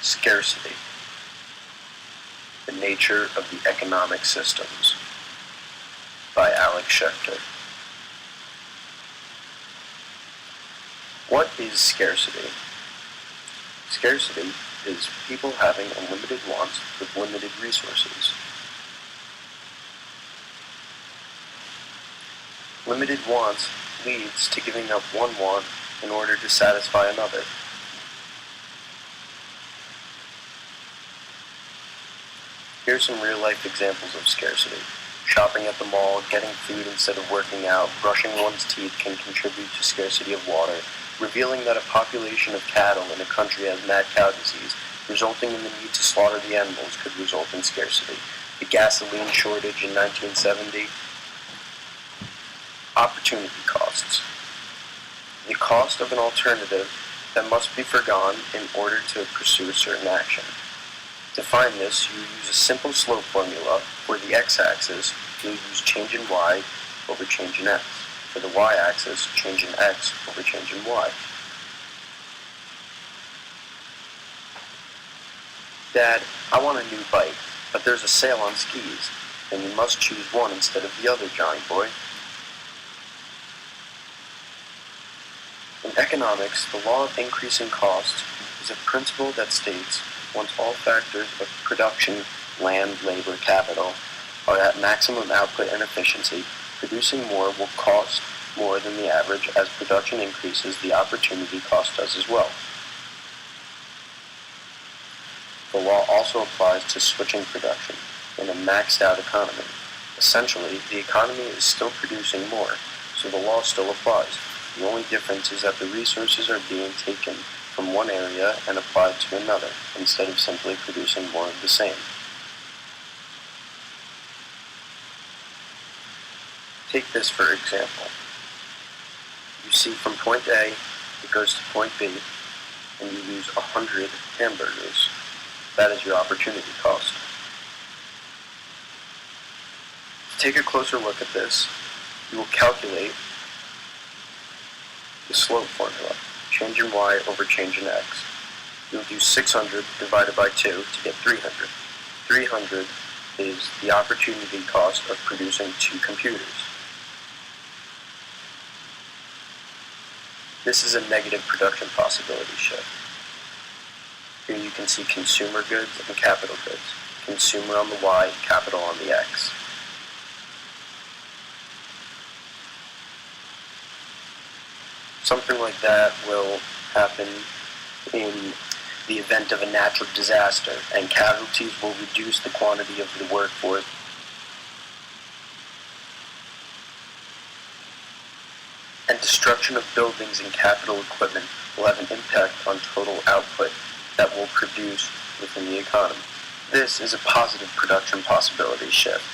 Scarcity, the Nature of the Economic Systems, by Alex Schechter. What is scarcity? Scarcity is people having unlimited wants with limited resources. Limited wants leads to giving up one want in order to satisfy another. Here are some real-life examples of scarcity. Shopping at the mall, getting food instead of working out, brushing one's teeth can contribute to scarcity of water, revealing that a population of cattle in a country has mad cow disease, resulting in the need to slaughter the animals, could result in scarcity. The gasoline shortage in 1970. Opportunity costs. The cost of an alternative that must be forgone in order to pursue a certain action. To find this, you use a simple slope formula. For the x-axis, you'll use change in y over change in x. For the y-axis, change in x over change in y. Dad, I want a new bike, but there's a sale on skis, and you must choose one instead of the other, Johnny boy. In economics, the law of increasing costs is a principle that states once all factors of production, land, labor, capital, are at maximum output and efficiency, producing more will cost more than the average. As production increases, the opportunity cost does as well. The law also applies to switching production in a maxed-out economy. Essentially, the economy is still producing more, so the law still applies. The only difference is that the resources are being taken from one area and applied to another, instead of simply producing more of the same. Take this for example. You see from point A, it goes to point B, and you use 100 hamburgers. That is your opportunity cost. To take a closer look at this, you will calculate the slope formula, change in y over change in x. You'll do 600 divided by 2 to get 300. 300 is the opportunity cost of producing 2 computers. This is a negative production possibility shift. Here you can see consumer goods and capital goods. Consumer on the y, capital on the x. Something like that will happen in the event of a natural disaster, and casualties will reduce the quantity of the workforce. And destruction of buildings and capital equipment will have an impact on total output that will produce within the economy. This is a positive production possibility shift.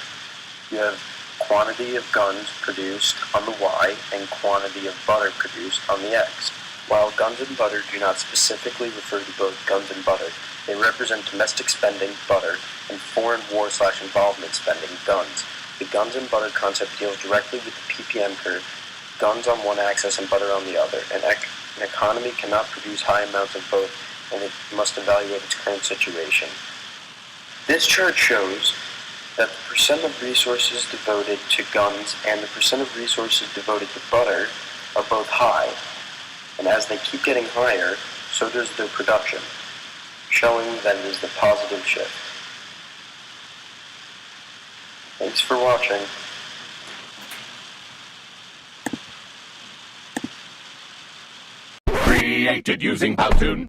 You have quantity of guns produced on the y and quantity of butter produced on the x. While guns and butter do not specifically refer to both guns and butter, they represent domestic spending, butter, and foreign war/involvement spending, guns. The guns and butter concept deals directly with the ppm curve, guns on one axis and butter on the other. An economy cannot produce high amounts of both, and it must evaluate its current situation. This chart shows that the percent of resources devoted to guns and the percent of resources devoted to butter are both high, and as they keep getting higher, so does their production, showing that it is the positive shift. Thanks for watching. Created using Powtoon.